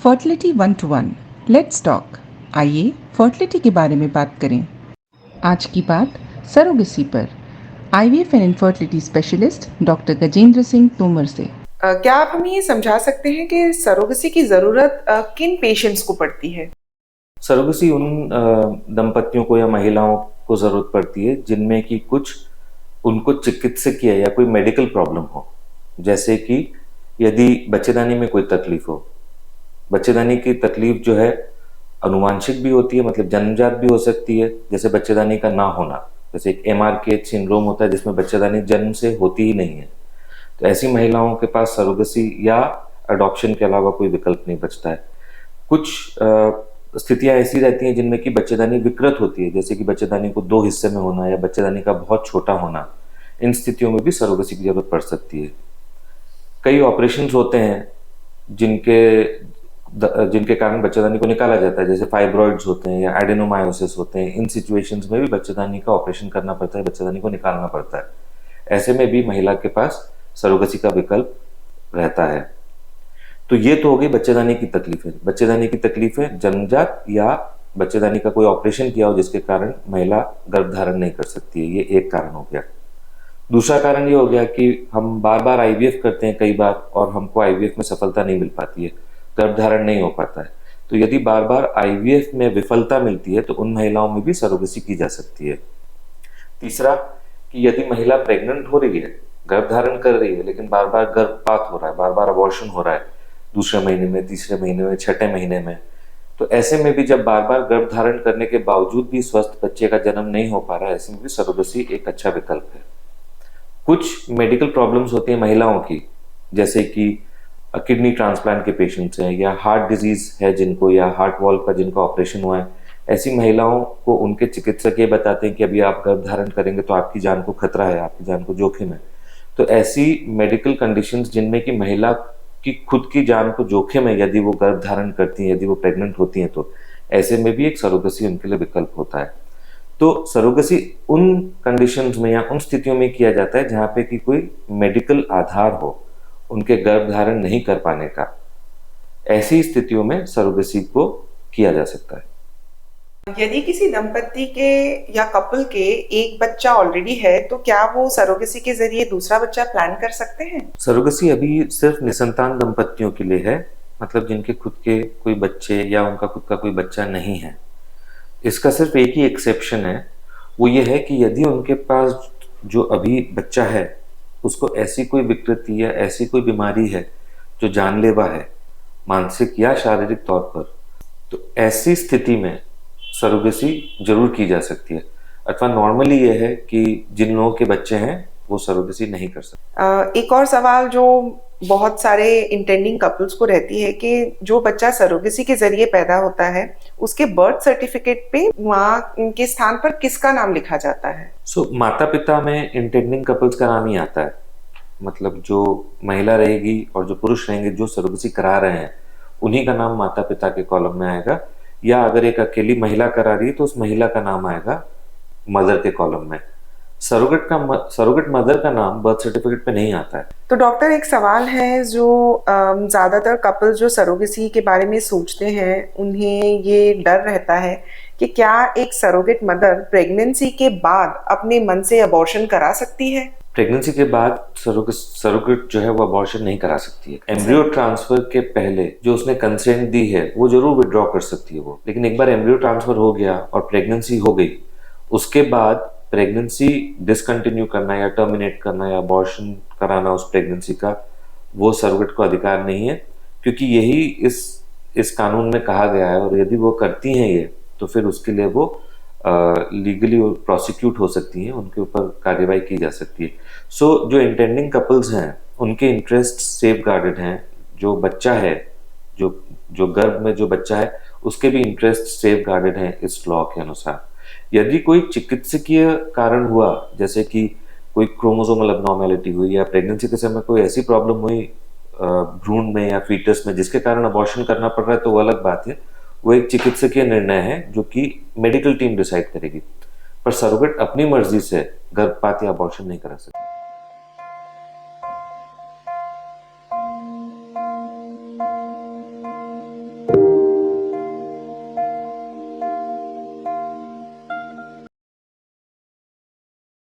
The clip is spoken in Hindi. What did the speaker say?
Fertility 1 to 1 let's talk. आइए फर्टिलिटी के बारे में बात करें। आज की बात सरोगेसी पर IVF and infertility specialist doctor Gajendra Singh Tomar से। क्या आप हमें ये समझा सकते हैं कि सरोगेसी की ज़रूरत किन पेशेंट्स को पड़ती है? सरोगेसी उन दंपतियों को या महिलाओं को ज़रूरत पड़ती है जिनमें कि कुछ उनको चिकित्सकीय या कोई मेडिकल प्रॉब्लम हो, जैसे कि यदि बच्चेदानी में कोई तकलीफ हो। बच्चेदानी की तकलीफ जो है अनुवांशिक भी होती है, मतलब जन्मजात भी हो सकती है, जैसे बच्चेदानी का ना होना, जैसे एक MRKH सिंड्रोम होता है जिसमें बच्चेदानी जन्म से होती ही नहीं है। तो ऐसी महिलाओं के पास सरोगेसी या अडॉप्शन के अलावा कोई विकल्प नहीं बचता है। कुछ स्थितियां ऐसी रहती हैं जिनमें कि बच्चेदानी विकृत होती है, जैसे कि बच्चेदानी को 2 हिस्से में होना या बच्चेदानी का बहुत छोटा होना। इन स्थितियों में भी सरोगेसी की जरूरत पड़ सकती है। कई ऑपरेशंस होते हैं जिनके कारण बच्चेदानी को निकाला जाता है, जैसे फाइब्रॉइड्स होते हैं या एडेनोमायोसिस होते हैं। इन सिचुएशंस में भी बच्चेदानी का ऑपरेशन करना पड़ता है, बच्चेदानी को निकालना पड़ता है। ऐसे में भी महिला के पास सरोगेसी का विकल्प रहता है। तो ये तो हो गई बच्चेदानी की तकलीफें। बच्चेदानी की तकलीफें जन्मजात या बच्चेदानी का कोई ऑपरेशन किया हो जिसके कारण महिला गर्भ धारण नहीं कर सकती है, ये एक कारण हो गया। दूसरा कारण ये हो गया कि हम बार बार IVF करते हैं कई बार और हमको IVF में सफलता नहीं मिल पाती है, गर्भ धारण नहीं हो पाता है। तो यदि बार बार IVF में विफलता मिलती है तो उन महिलाओं में भी सरोगेसी की जा सकती है। तीसरा कि यदि महिला प्रेग्नेंट हो रही है, गर्भ धारण कर रही है, लेकिन बार बार गर्भपात हो रहा है, बार बार अबॉर्शन हो रहा है, दूसरे महीने में, तीसरे महीने में, छठे महीने में, तो ऐसे में भी जब बार बार गर्भ धारण करने के बावजूद भी स्वस्थ बच्चे का जन्म नहीं हो पा रहा है, ऐसे में भी सरोगेसी एक अच्छा विकल्प है। कुछ मेडिकल प्रॉब्लम्स होती हैं महिलाओं की, जैसे कि किडनी ट्रांसप्लांट के पेशेंट्स हैं या हार्ट डिजीज है जिनको, या हार्ट वॉल्व का जिनका ऑपरेशन हुआ है। ऐसी महिलाओं को उनके चिकित्सक ये बताते हैं कि अभी आप गर्भ धारण करेंगे तो आपकी जान को खतरा है, आपकी जान को जोखिम है। तो ऐसी मेडिकल कंडीशंस जिनमें कि महिला की खुद की जान को जोखिम है यदि वो गर्भ धारण करती हैं, यदि वो प्रेग्नेंट होती हैं, तो ऐसे में भी एक सरोगेसी उनके लिए विकल्प होता है। तो सरोगेसी उन कंडीशंस में या उन स्थितियों में किया जाता है जहाँ पे कि कोई मेडिकल आधार हो उनके गर्भ धारण नहीं कर पाने का। ऐसी स्थितियों में सरोगेसी को किया जा सकता है। यदि किसी दंपति के या कपल के एक बच्चा ऑलरेडी है तो क्या वो सरोगेसी के जरिए दूसरा बच्चा प्लान कर सकते हैं? सरोगेसी अभी सिर्फ निसंतान दंपतियों के लिए है, मतलब जिनके खुद के कोई बच्चे या उनका खुद का कोई बच्चा नहीं है। इसका सिर्फ एक ही एक्सेप्शन है, वो ये है कि यदि उनके पास जो अभी बच्चा है उसको ऐसी कोई विकृति या ऐसी कोई बीमारी है जो जानलेवा है, मानसिक या शारीरिक तौर पर, तो ऐसी स्थिति में सरोगेसी जरूर की जा सकती है। अथवा नॉर्मली ये है कि जिन लोगों के बच्चे हैं वो सरोगेसी नहीं कर सकते। एक और सवाल जो बहुत सारे इंटेंडिंग कपल्स को रहती है कि जो बच्चा सरोगेसी के जरिए पैदा होता है उसके बर्थ सर्टिफिकेट पे वहाँ के स्थान पर किसका नाम लिखा जाता है? माता पिता में इंटेंडिंग कपल्स का नाम ही आता है, मतलब जो महिला रहेगी और जो पुरुष रहेंगे जो सरोगेसी करा रहे हैं उन्हीं का नाम माता पिता के कॉलम में आएगा। या अगर एक अकेली महिला करा रही है तो उस महिला का नाम आएगा मदर के कॉलम में। सरोगेट मदर का नाम बर्थ सर्टिफिकेट पे नहीं आता है। तो डॉक्टर, एक सवाल है जो ज़्यादातर कपल जो सरोगेसी के बारे में सोचते हैं उन्हें ये डर रहता है कि क्या एक सरोगेट मदर प्रेगनेंसी के बाद अपने मन से अबॉर्शन करा सकती है? प्रेगनेंसी के बाद सरोगेट जो है वो अबॉर्शन नहीं करा सकती है। एम्ब्रियो ट्रांसफर के पहले जो उसने कंसेंट दी है वो जरूर विड्रॉ कर सकती है वो, लेकिन एक बार एम्ब्रियो ट्रांसफर हो गया और प्रेगनेंसी हो गई, उसके बाद प्रेगनेंसी डिसकंटिन्यू करना या टर्मिनेट करना या अबॉर्शन कराना उस प्रेगनेंसी का, वो सरोगेट को अधिकार नहीं है, क्योंकि यही इस कानून में कहा गया है। और यदि वो करती हैं ये तो फिर उसके लिए वो लीगली प्रोसिक्यूट हो सकती हैं, उनके ऊपर कार्यवाही की जा सकती है। जो इंटेंडिंग कपल्स हैं उनके इंटरेस्ट सेफ गार्डेड हैं। जो बच्चा है, जो गर्भ में जो बच्चा है उसके भी इंटरेस्ट सेफ गार्डेड हैं इस लॉ के अनुसार। यदि कोई चिकित्सकीय कारण हुआ, जैसे कि कोई क्रोमोसोमल अबनॉर्मेलिटी हुई या प्रेगनेंसी के समय कोई ऐसी प्रॉब्लम हुई भ्रूण में या फीटस में जिसके कारण अबॉर्शन करना पड़ रहा है, तो वो अलग बात है, वो एक चिकित्सकीय निर्णय है जो कि मेडिकल टीम डिसाइड करेगी। पर सरोगेट अपनी मर्जी से गर्भपात या अबॉर्शन नहीं करा सकती।